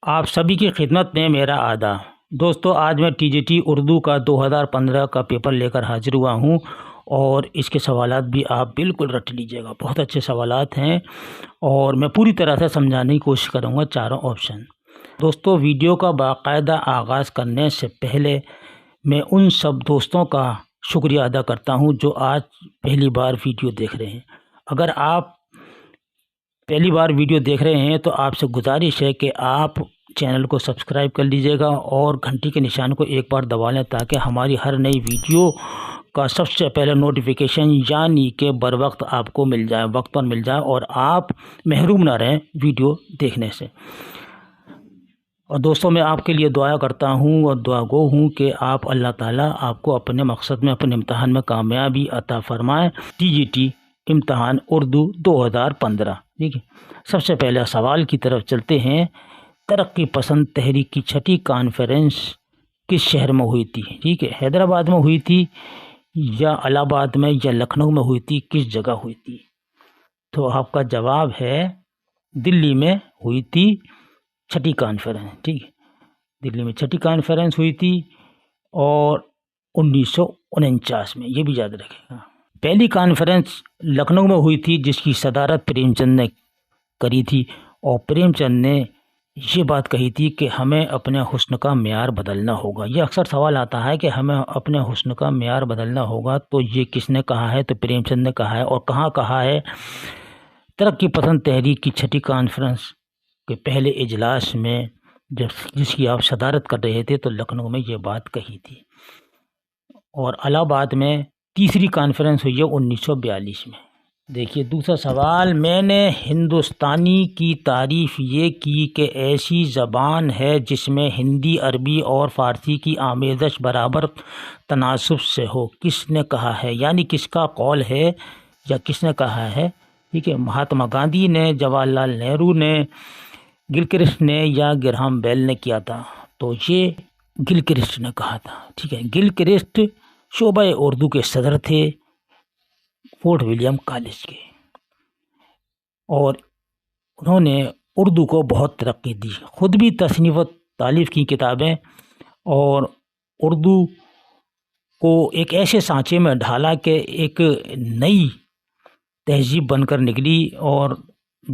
آپ سبھی کی خدمت میں میرا آداب۔ دوستو، آج میں ٹی جی ٹی اردو کا 2015 کا پیپر لے کر حاضر ہوا ہوں اور اس کے سوالات بھی آپ بالکل رٹ لیجئے گا۔ بہت اچھے سوالات ہیں اور میں پوری طرح سے سمجھانے کی کوشش کروں گا چاروں آپشن۔ دوستو، ویڈیو کا باقاعدہ آغاز کرنے سے پہلے میں ان سب دوستوں کا شکریہ ادا کرتا ہوں جو آج پہلی بار ویڈیو دیکھ رہے ہیں۔ اگر آپ پہلی بار ویڈیو دیکھ رہے ہیں تو آپ سے گزارش ہے کہ آپ چینل کو سبسکرائب کر لیجئے گا اور گھنٹی کے نشان کو ایک بار دبا لیں تاکہ ہماری ہر نئی ویڈیو کا سب سے پہلے نوٹیفیکیشن یعنی کہ بر وقت آپ کو مل جائے، وقت پر مل جائے اور آپ محروم نہ رہیں ویڈیو دیکھنے سے۔ اور دوستوں، میں آپ کے لیے دعا کرتا ہوں اور دعا گو ہوں کہ آپ اللہ تعالیٰ آپ کو اپنے مقصد میں، اپنے امتحان میں کامیابی عطا فرمائے۔ ٹی جی ٹی امتحان اردو 2015۔ ٹھیک ہے، سب سے پہلے سوال کی طرف چلتے ہیں۔ ترقی پسند تحریک کی چھٹی کانفرنس کس شہر میں ہوئی تھی؟ ٹھیک ہے، حیدرآباد میں ہوئی تھی یا الہ آباد میں یا لکھنؤ میں ہوئی تھی؟ کس جگہ ہوئی تھی؟ تو آپ کا جواب ہے دلی میں ہوئی تھی چھٹی کانفرنس۔ ٹھیک ہے، دلی میں چھٹی کانفرنس ہوئی تھی اور 1949 میں، یہ بھی یاد رکھے گا۔ پہلی کانفرنس لکھنؤ میں ہوئی تھی جس کی صدارت پریم چند نے کری تھی اور پریم چند نے یہ بات کہی تھی کہ ہمیں اپنے حسن کا معیار بدلنا ہوگا۔ یہ اکثر سوال آتا ہے کہ ہمیں اپنے حسن کا معیار بدلنا ہوگا، تو یہ کس نے کہا ہے؟ تو پریم چند نے کہا ہے۔ اور کہاں کہا ہے؟ ترقی پسند تحریک کی چھٹی کانفرنس کے پہلے اجلاس میں جس کی آپ صدارت کر رہے تھے تو لکھنؤ میں یہ بات کہی تھی۔ اور الہ آباد میں تیسری کانفرنس ہوئی ہے 1942 میں۔ دیکھیے دوسرا سوال، میں نے ہندوستانی کی تعریف یہ کی کہ ایسی زبان ہے جس میں ہندی، عربی اور فارسی کی آمیزش برابر تناسب سے ہو۔ کس نے کہا ہے؟ یعنی کس کا قول ہے یا کس نے کہا ہے؟ ٹھیک ہے، مہاتما گاندھی نے، جواہر لال نہرو نے، گلکرسٹ نے یا گرہام بیل نے کیا تھا؟ تو یہ گلکرسٹ نے کہا تھا۔ ٹھیک ہے، گلکرسٹ شعبہ اردو کے صدر تھے فورٹ ولیم کالج کے، اور انہوں نے اردو کو بہت ترقی دی، خود بھی تصنیف و تالیف کی کتابیں، اور اردو کو ایک ایسے سانچے میں ڈھالا کہ ایک نئی تہذیب بن کر نکلی۔ اور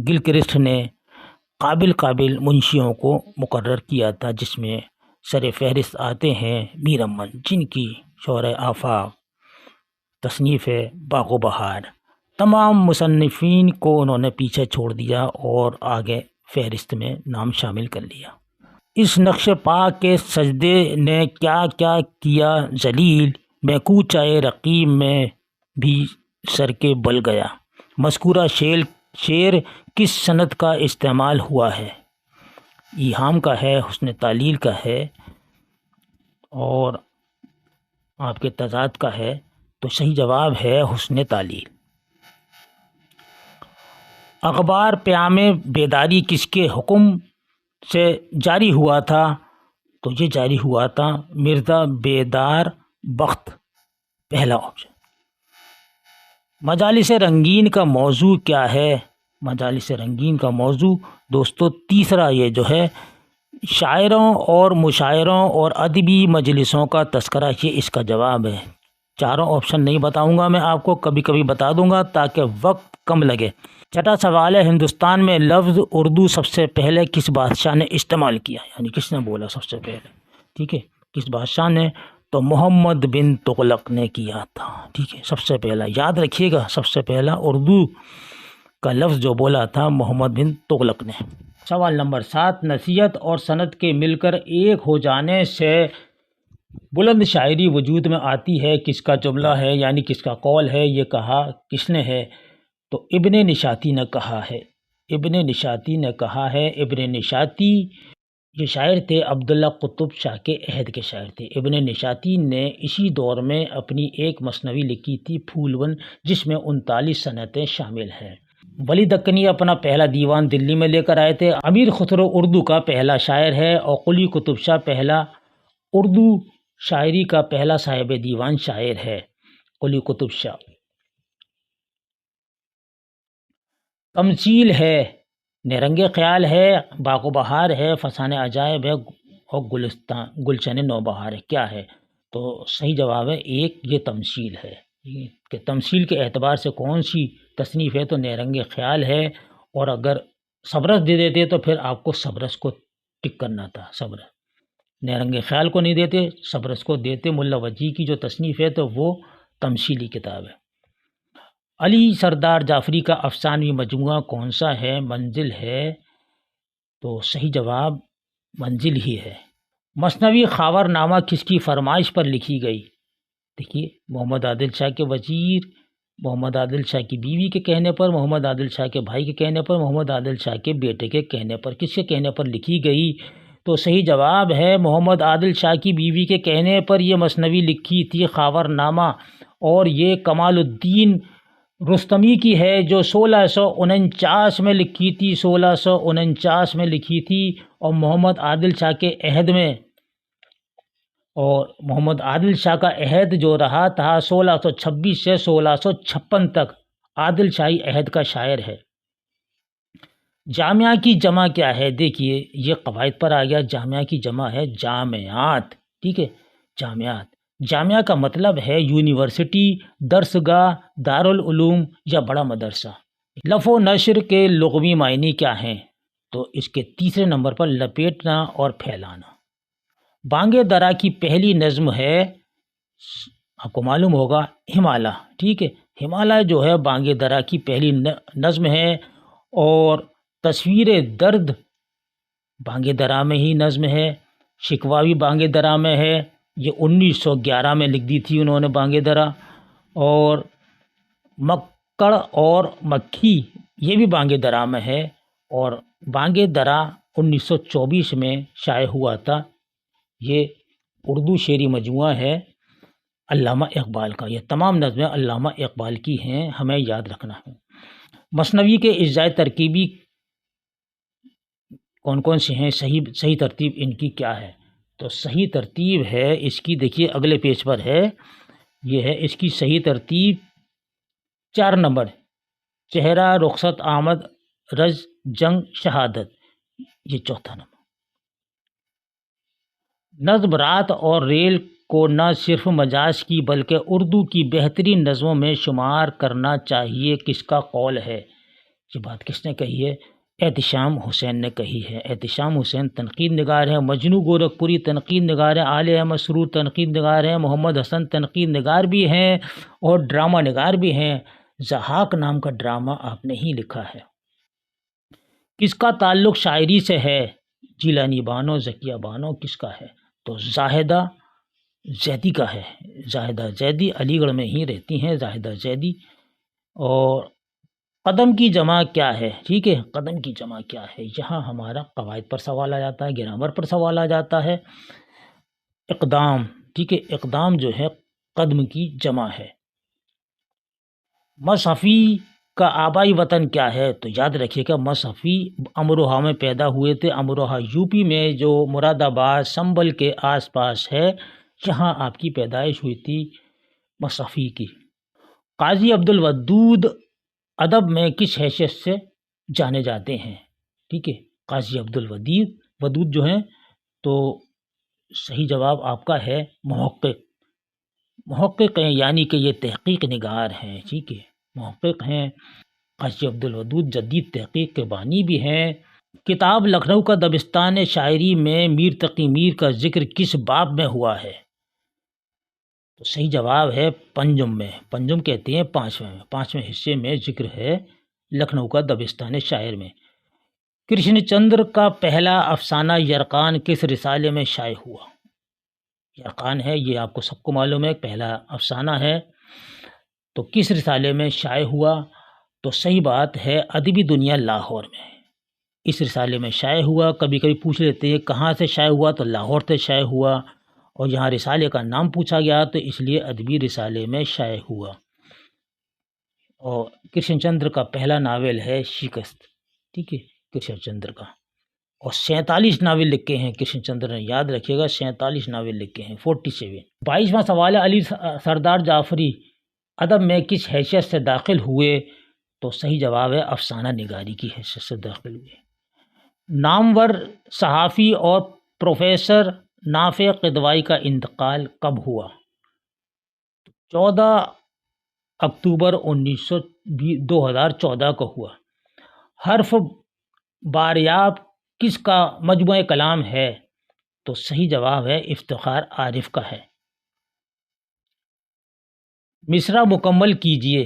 گلکرسٹ نے قابل منشیوں کو مقرر کیا تھا جس میں سر فہرست آتے ہیں میر امن، جن کی شورۂ آفاق تصنیف ہے باغ و بہار۔ تمام مصنفین کو انہوں نے پیچھے چھوڑ دیا اور آگے فہرست میں نام شامل کر لیا۔ اس نقش پا کے سجدے نے کیا کیا کیا ذلیل، میں کوچائے رقیب میں بھی سر کے بل گیا۔ مذکورہ شعر کس صنعت کا استعمال ہوا ہے؟ ایہام کا ہے، حسن تعلیل کا ہے اور آپ کے تضاد کا ہے، تو صحیح جواب ہے حسن تعلیل۔ اخبار پیام بیداری کس کے حکم سے جاری ہوا تھا؟ تو یہ جاری ہوا تھا مرزا بیدار بخت، پہلا آپشن۔ مجالس رنگین کا موضوع کیا ہے؟ مجالس رنگین کا موضوع دوستو تیسرا یہ جو ہے شاعروں اور مشاعروں اور ادبی مجلسوں کا تذکرہ، یہ اس کا جواب ہے۔ چاروں آپشن نہیں بتاؤں گا میں آپ کو، کبھی کبھی بتا دوں گا تاکہ وقت کم لگے۔ چھٹا سوال ہے، ہندوستان میں لفظ اردو سب سے پہلے کس بادشاہ نے استعمال کیا؟ یعنی کس نے بولا سب سے پہلے؟ ٹھیک ہے، کس بادشاہ نے؟ تو محمد بن تغلق نے کیا تھا۔ ٹھیک ہے، سب سے پہلا یاد رکھیے گا، سب سے پہلا اردو کا لفظ جو بولا تھا محمد بن تغلق نے۔ سوال نمبر 7، نصیحت اور سند کے مل کر ایک ہو جانے سے بلند شاعری وجود میں آتی ہے، کس کا جملہ ہے؟ یعنی کس کا قول ہے؟ یہ کہا کس نے ہے؟ تو ابن نشاطی نے کہا ہے۔ ابن نشاطی نے کہا ہے۔ ابن نشاطی یہ شاعر تھے، عبداللہ قطب شاہ کے عہد کے شاعر تھے۔ ابن نشاطی نے اسی دور میں اپنی ایک مثنوی لکھی تھی پھولون، جس میں 39 صنعتیں شامل ہیں۔ ولی دکنی اپنا پہلا دیوان دلی میں لے کر آئے تھے۔ امیر خسرو اردو کا پہلا شاعر ہے اور قلی قطب شاہ پہلا اردو شاعری کا پہلا صاحب دیوان شاعر ہے، قلی قطب شاہ۔ تمثیل ہے نیرنگ خیال ہے، باغ و بہار ہے، فسانہ عجائب ہے اور گلشن نوبہار ہے. کیا ہے؟ تو صحیح جواب ہے ایک، یہ تمثیل ہے کہ تمثیل کے اعتبار سے کون سی تصنیف ہے تو نیرنگ خیال ہے. اور اگر صبرس دے دیتے تو پھر آپ کو صبرس کو ٹک کرنا تھا. صبرس، نیرنگ خیال کو نہیں دیتے، صبرس کو دیتے. ملا وجی کی جو تصنیف ہے تو وہ تمثیلی کتاب ہے. علی سردار جعفری کا افسانوی مجموعہ کون سا ہے؟ منزل ہے. تو صحیح جواب منزل ہی ہے. مثنوی خاور نامہ کس کی فرمائش پر لکھی گئی؟ دیکھیے، محمد عادل شاہ کے وزیر، محمد عادل شاہ کی بیوی کے کہنے پر، محمد عادل شاہ کے بھائی کے کہنے پر، محمد عادل شاہ کے بیٹے کے کہنے پر. کس کے کہنے پر لکھی گئی؟ تو صحیح جواب ہے محمد عادل شاہ کی بیوی کے کہنے پر یہ مثنوی لکھی تھی خاور نامہ. اور یہ کمال الدین رستمی کی ہے جو 1649 میں لکھی تھی. 1649 میں لکھی تھی. اور محمد عادل شاہ کے عہد میں، اور محمد عادل شاہ کا عہد جو رہا تھا 1626 سے 1656 تک، عادل شاہی عہد کا شاعر ہے. جامعہ کی جمع کیا ہے؟ دیکھیے یہ قواعد پر آ گیا. جامعہ کی جمع ہے جامعات. ٹھیک ہے، جامعات. جامعہ کا مطلب ہے یونیورسٹی، درسگاہ، دارالعلوم یا بڑا مدرسہ. لف و نشر کے لغوی معنی کیا ہیں؟ تو اس کے تیسرے نمبر پر لپیٹنا اور پھیلانا. بانگ درا کی پہلی نظم ہے، آپ کو معلوم ہوگا، ہمالہ. ٹھیک ہے، ہمالہ جو ہے بانگ درا کی پہلی نظم ہے. اور تصویر درد بانگ درا میں ہی نظم ہے. شکوہ بھی بانگ درا میں ہے، یہ 1911 میں لکھ دی تھی انہوں نے بانگ درا. اور مکڑ اور مکھی یہ بھی بانگ درا میں ہے. اور بانگ درا 1924 میں شائع ہوا تھا. یہ اردو شعری مجموعہ ہے علامہ اقبال کا. یہ تمام نظمیں علامہ اقبال کی ہیں، ہمیں یاد رکھنا ہے. مثنوی کے اجزائے ترکیبی کون کون سے ہیں؟ صحیح ترتیب ان کی کیا ہے؟ تو صحیح ترتیب ہے اس کی، دیکھیے اگلے پیج پر ہے، یہ ہے اس کی صحیح ترتیب. 4 نمبر، چہرہ، رخصت، آمد، رز، جنگ، شہادت. یہ چوتھا نمبر. نظم رات اور ریل کو نہ صرف مجاز کی بلکہ اردو کی بہترین نظموں میں شمار کرنا چاہیے. کس کا قول ہے؟ یہ بات کس نے کہی ہے؟ احتشام حسین نے کہی ہے. احتشام حسین تنقید نگار ہیں. مجنو گورکھپوری تنقید نگار ہیں. عالیہ احمد سرور تنقید نگار ہیں. محمد حسن تنقید نگار بھی ہیں اور ڈرامہ نگار بھی ہیں. ضحاک نام کا ڈرامہ آپ نے ہی لکھا ہے. کس کا تعلق شاعری سے ہے؟ جیلانی بانو، ذکیہ بانو. کس کا ہے؟ تو زاہدہ زیدی کا ہے. زاہدہ زیدی علی گڑھ میں ہی رہتی ہیں زاہدہ زیدی. اور قدم کی جمع کیا ہے؟ ٹھیک ہے، قدم کی جمع کیا ہے؟ یہاں ہمارا قواعد پر سوال آ جاتا ہے، گرامر پر سوال آ جاتا ہے. اقدام. ٹھیک ہے، اقدام جو ہے قدم کی جمع ہے. مصحفی کا آبائی وطن کیا ہے؟ تو یاد رکھیے گا مصحفی امروہہ میں پیدا ہوئے تھے. امروہہ یو پی میں جو مراد آباد سنبل کے آس پاس ہے، یہاں آپ کی پیدائش ہوئی تھی مصحفی کی. قاضی عبدالودود ادب میں کس حیثیت سے جانے جاتے ہیں؟ ٹھیک ہے، قاضی عبدالودود جو ہیں تو صحیح جواب آپ کا ہے محقق. محقق ہیں یعنی کہ یہ تحقیق نگار ہیں. ٹھیک ہے، محقق ہیں. قاضی عبدالودود جدید تحقیق کے بانی بھی ہیں. کتاب لکھنؤ کا دبستان شاعری میں میر تقی میر کا ذکر کس باب میں ہوا ہے؟ تو صحیح جواب ہے پنجم میں. پنجم کہتے ہیں پانچویں حصے میں ذکر ہے لکھنؤ کا دبستان شاعر میں. کرشن چندر کا پہلا افسانہ یرقان کس رسالے میں شائع ہوا؟ یرقان ہے، یہ آپ کو سب کو معلوم ہے، پہلا افسانہ ہے. تو کس رسالے میں شائع ہوا؟ تو صحیح بات ہے ادبی دنیا لاہور میں اس رسالے میں شائع ہوا. کبھی کبھی پوچھ لیتے ہیں کہاں سے شائع ہوا، تو لاہور سے شائع ہوا. اور یہاں رسالے کا نام پوچھا گیا تو اس لیے ادبی رسالے میں شائع ہوا. اور کرشن چندر کا پہلا ناول ہے شکست. ٹھیک ہے، کرشن چندر کا. اور 47 ناول لکھے ہیں کرشن چندر نے، یاد رکھیے گا 47 ناول لکھے ہیں. 47. 22واں سوال ہے، علی سردار جعفری ادب میں کس حیثیت سے داخل ہوئے؟ تو صحیح جواب ہے افسانہ نگاری کی حیثیت سے داخل ہوئے۔ نامور صحافی اور پروفیسر نافع قدوائی کا انتقال کب ہوا؟ 14 اکتوبر 2014 کو ہوا۔ حرف باریاب کس کا مجموعہ کلام ہے؟ تو صحیح جواب ہے افتخار عارف کا ہے۔ مصرع مکمل کیجئے،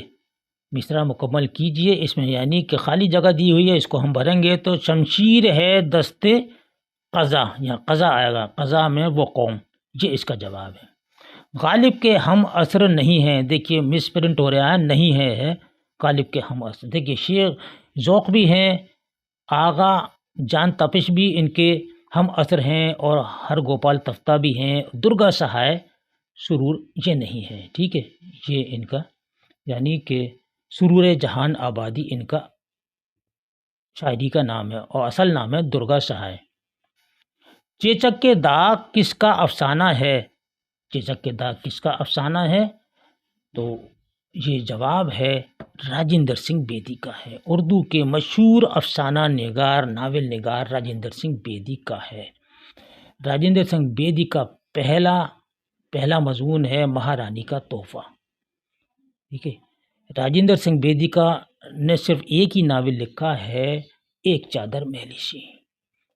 مصرع مکمل کیجئے، اس میں یعنی کہ خالی جگہ دی ہوئی ہے، اس کو ہم بھریں گے تو شمشیر ہے دستے قضا، یہاں قضا آئے گا، قضا میں وہ قوم، یہ اس کا جواب ہے۔ غالب کے ہم عصر نہیں ہیں، دیکھیے مس پرنٹ ہو رہا ہے، نہیں ہے غالب کے ہم عصر، دیکھیے شیخ ذوق بھی ہیں، آغا جان تپش بھی ان کے ہم عصر ہیں، اور ہر گوپال تفتہ بھی ہیں، درگا سہائے سرور یہ نہیں ہے، ٹھیک ہے، یہ ان کا یعنی کہ سرور جہان آبادی ان کا شاعری کا نام ہے، اور اصل نام ہے درگا سہائے۔ چیچک کے داغ کس کا افسانہ ہے؟ چیچک کے داغ کس کا افسانہ ہے؟ تو یہ جواب ہے راجندر سنگھ بیدی کا ہے، اردو کے مشہور افسانہ نگار ناول نگار راجندر سنگھ بیدی کا ہے۔ راجندر سنگھ بیدی کا پہلا مضمون ہے مہارانی کا تحفہ، ٹھیک ہے۔ راجندر سنگھ بیدی کا نے صرف ایک ہی ناول لکھا ہے، ایک چادر میلی سی۔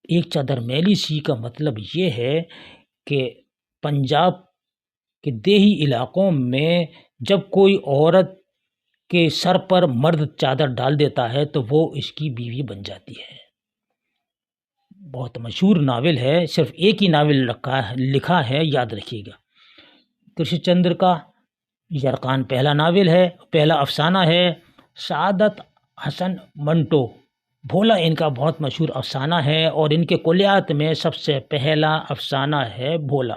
ایک چادر میلی سی کا مطلب یہ ہے کہ پنجاب کے دیہی علاقوں میں جب کوئی عورت کے سر پر مرد چادر ڈال دیتا ہے تو وہ اس کی بیوی بن جاتی ہے۔ بہت مشہور ناول ہے، صرف ایک ہی ناول لکھا ہے، یاد رکھیے گا۔ کرشن چندر کا یرقان پہلا ناول ہے، پہلا افسانہ ہے۔ سعادت حسن منٹو بھولا ان کا بہت مشہور افسانہ ہے، اور ان کے کلیات میں سب سے پہلا افسانہ ہے بھولا،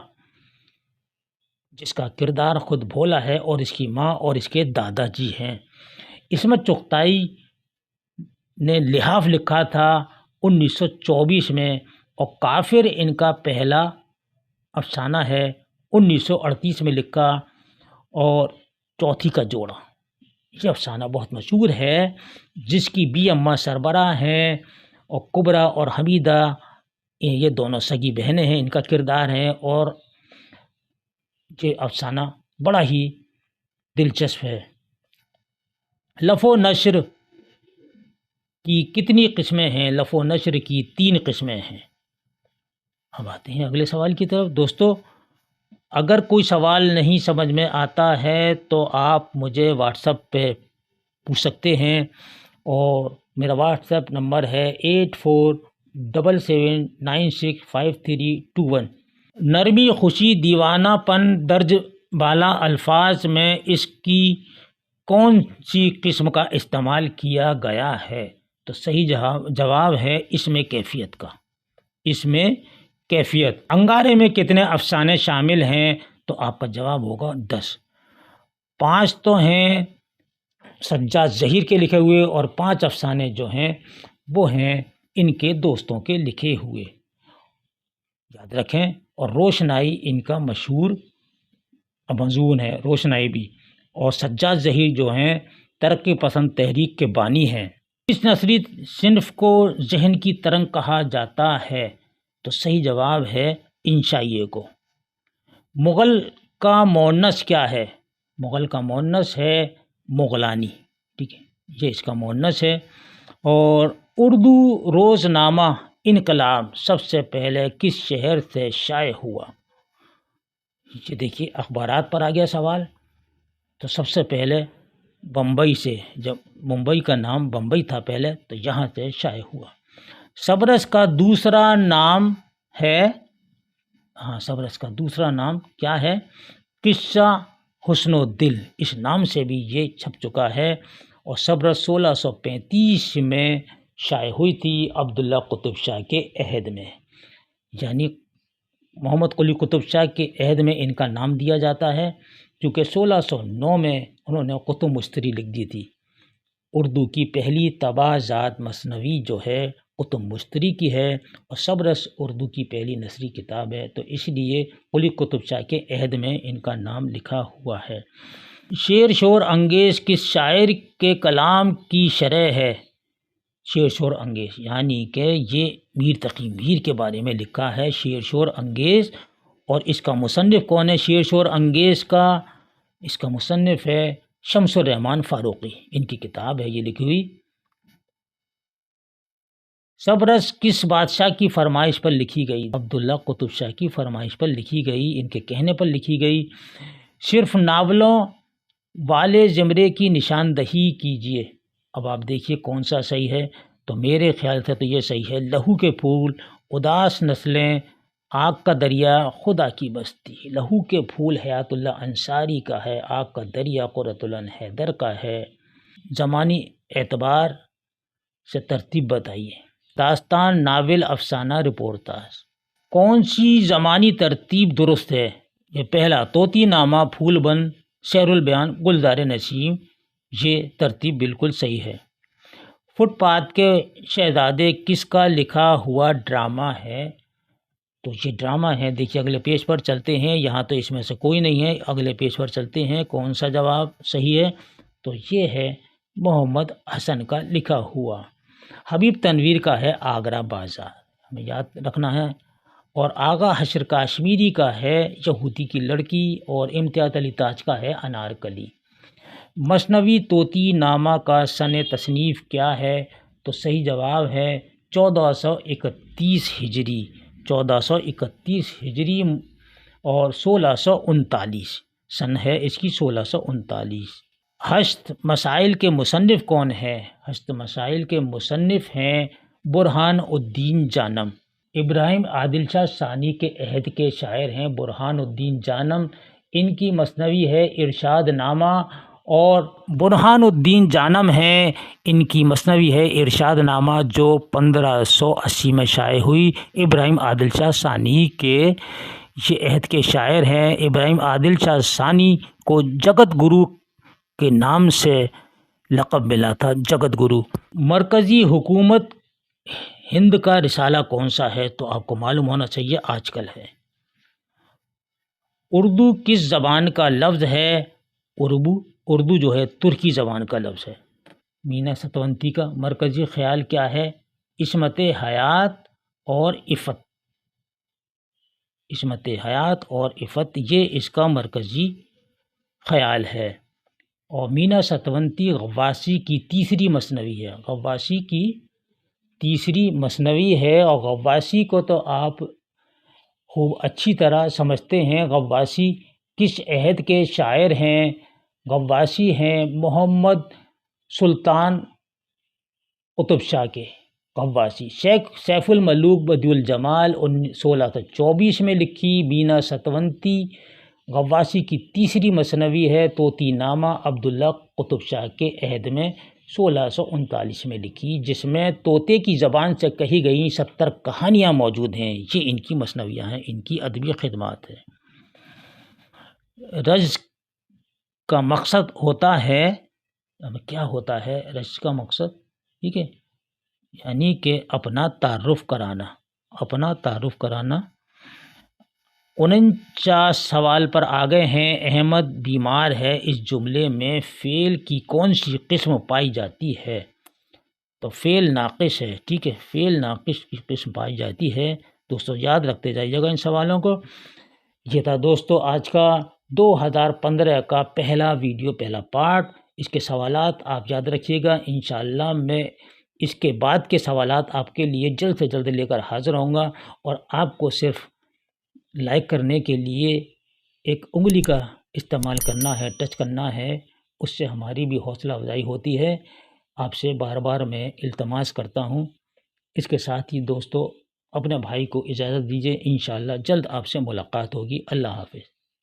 جس کا کردار خود بھولا ہے، اور اس کی ماں اور اس کے دادا جی ہیں۔ عصمت چغتائی نے لحاف لکھا تھا 1924 میں، اور کافر ان کا پہلا افسانہ ہے 1938 میں لکھا، اور چوتھی کا جوڑا یہ افسانہ بہت مشہور ہے، جس کی بی اماں سربراہ ہیں، اور کبرا اور حمیدہ یہ دونوں سگی بہنیں ہیں، ان کا کردار ہے، اور یہ افسانہ بڑا ہی دلچسپ ہے۔ لف و نشر کی کتنی قسمیں ہیں؟ لف و نشر کی 3 قسمیں ہیں۔ اب آتے ہیں اگلے سوال کی طرف۔ دوستو اگر کوئی سوال نہیں سمجھ میں آتا ہے تو آپ مجھے واٹس ایپ پہ پوچھ سکتے ہیں، اور میرا واٹس ایپ نمبر ہے 8477965321۔ نرمی خوشی دیوانہ پن درج بالا الفاظ میں اس کی کون سی قسم کا استعمال کیا گیا ہے؟ تو صحیح جواب ہے اس میں کیفیت کا، اس میں کیفیت۔ انگارے میں کتنے افسانے شامل ہیں؟ تو آپ کا جواب ہوگا 10۔ 5 تو ہیں سجاد ظہیر کے لکھے ہوئے، اور 5 افسانے جو ہیں وہ ہیں ان کے دوستوں کے لکھے ہوئے، یاد رکھیں۔ اور روشنائی ان کا مشہور مضمون ہے، روشنائی بھی۔ اور سجاد ظہیر جو ہیں ترقی پسند تحریک کے بانی ہیں۔ اس نثری صنف کو ذہن کی ترنگ کہا جاتا ہے؟ تو صحیح جواب ہے انشائیے کو۔ مغل کا مؤنث کیا ہے؟ مغل کا مؤنث ہے مغلانی، ٹھیک ہے، یہ اس کا مؤنث ہے۔ اور اردو روزنامہ انقلاب سب سے پہلے کس شہر سے شائع ہوا؟ یہ دیکھیے اخبارات پر آ گیا سوال، تو سب سے پہلے بمبئی سے، جب ممبئی کا نام بمبئی تھا پہلے، تو یہاں سے شائع ہوا۔ سبرس کا دوسرا نام ہے، سبرس کا دوسرا نام کیا ہے؟ قصہ حسن و دل، اس نام سے بھی یہ چھپ چکا ہے، اور سبرس 1635 میں شائع ہوئی تھی عبداللہ قطب شاہ کے عہد میں، یعنی محمد قلی قطب شاہ کے عہد میں ان کا نام دیا جاتا ہے، کیونکہ 1609 میں انہوں نے قطب مشتری لکھ دی تھی۔ اردو کی پہلی طبع ذات مثنوی جو ہے قطب مشتری کی ہے، اور سبرس اردو کی پہلی نثری کتاب ہے، تو اس لیے قلی قطب شاہ کے عہد میں ان کا نام لکھا ہوا ہے۔ شعر شور انگیز کس شاعر کے کلام کی شرح ہے؟ شعر شور انگیز یعنی کہ یہ میر تقی میر کے بارے میں لکھا ہے شعر شور انگیز، اور اس کا مصنف کون ہے شعر شور انگیز کا؟ اس کا مصنف ہے شمس الرحمن فاروقی، ان کی کتاب ہے یہ لکھی ہوئی۔ صبرس کس بادشاہ کی فرمائش پر لکھی گئی؟ عبداللہ قطب شاہ کی فرمائش پر لکھی گئی، ان کے کہنے پر لکھی گئی۔ صرف ناولوں والے زمرے کی نشاندہی کیجیے۔ اب آپ دیکھیے کون سا صحیح ہے، تو میرے خیال سے تو یہ صحیح ہے، لہو کے پھول، اداس نسلیں، آگ کا دریا، خدا کی بستی۔ لہو کے پھول حیات اللہ انصاری کا ہے، آگ کا دریا قرۃ العین حیدر کا ہے۔ زمانی اعتبار سے ترتیب بتائیے۔ داستان، ناول، افسانہ، رپورتاج۔ کون سی زمانی ترتیب درست ہے؟ یہ پہلا طوطی نامہ، پھول بند، شعر البیان، گلزار نسیم، یہ ترتیب بالکل صحیح ہے۔ فٹ پاتھ کے شہزادے کس کا لکھا ہوا ڈرامہ ہے؟ تو یہ ڈرامہ ہے، دیکھیے اگلے پیج پر چلتے ہیں، یہاں تو اس میں سے کوئی نہیں ہے، اگلے پیج پر چلتے ہیں کون سا جواب صحیح ہے، تو یہ ہے محمد حسن کا لکھا ہوا۔ حبیب تنویر کا ہے آگرہ بازار، ہمیں یاد رکھنا ہے، اور آغا حشر کاشمیری کا ہے یہودی کی لڑکی، اور امتیاز علی تاج کا ہے انارکلی۔ مثنوی طوطی نامہ کا سن تصنیف کیا ہے؟ تو صحیح جواب ہے 1431 ہجری، 1431 ہجری اور 1639 سن ہے اس کی، 1639۔ ہشت مسائل کے مصنف کون ہے؟ ہشت مسائل کے مصنف ہیں برہان الدین جانم، ابراہیم عادل شاہ ثانی کے عہد کے شاعر ہیں برہان الدین جانم، ان کی مثنوی ہے ارشاد نامہ، اور برہان الدین جانم ہیں، ان کی مثنوی ہے ارشاد نامہ جو 1580 میں شائع ہوئی۔ ابراہیم عادل شاہ ثانی کے یہ عہد کے شاعر ہیں۔ ابراہیم عادل شاہ ثانی کو جگت گرو کے نام سے لقب ملا تھا، جگت گرو۔ مرکزی حکومت ہند کا رسالہ کون سا ہے؟ تو آپ کو معلوم ہونا چاہیے، آج کل ہے۔ اردو کس زبان کا لفظ ہے؟ اردو جو ہے ترکی زبان کا لفظ ہے۔ مینا ستونتی کا مرکزی خیال کیا ہے؟ عصمت حیات اور عفت، عصمت حیات اور عفت، یہ اس کا مرکزی خیال ہے۔ اور مینا ستونتی غواصی کی تیسری مثنوی ہے، غواصی کی تیسری مثنوی ہے، اور غواصی کو تو آپ خوب اچھی طرح سمجھتے ہیں۔ غواصی کس عہد کے شاعر ہیں؟ غواصی ہیں محمد سلطان قطب شاہ کے غواصی۔ شیخ سیف الملوک بدیع الجمال 1624 میں لکھی مینا ستونتی غواصی کی تیسری مثنوی ہے۔ طوطی نامہ عبداللہ قطب شاہ کے عہد میں 1639 میں لکھی، جس میں طوطے کی زبان سے کہی گئی 70 کہانیاں موجود ہیں، یہ ان کی مثنویاں ہیں، ان کی ادبی خدمات ہیں۔ رجز کا مقصد ہوتا ہے، کیا ہوتا ہے رجز کا مقصد؟ ٹھیک ہے، یعنی کہ اپنا تعارف کرانا، اپنا تعارف کرانا۔ 49 سوال پر آ گئے ہیں۔ احمد بیمار ہے، اس جملے میں فعل کی کون سی قسم پائی جاتی ہے؟ تو فعل ناقص ہے، ٹھیک ہے، فعل ناقص کی قسم پائی جاتی ہے۔ دوستو یاد رکھتے جائیے گا ان سوالوں کو۔ یہ تھا دوستو آج کا 2015 کا پہلا ویڈیو، پہلا پارٹ۔ اس کے سوالات آپ یاد رکھیے گا، انشاءاللہ میں اس کے بعد کے سوالات آپ کے لیے جلد سے جلد لے کر حاضر ہوں گا، اور آپ کو صرف لائک کرنے کے لیے ایک انگلی کا استعمال کرنا ہے، ٹچ کرنا ہے، اس سے ہماری بھی حوصلہ افزائی ہوتی ہے۔ آپ سے بار بار میں التماس کرتا ہوں۔ اس کے ساتھ ہی دوستو اپنے بھائی کو اجازت دیجیے، انشاءاللہ جلد آپ سے ملاقات ہوگی۔ اللہ حافظ۔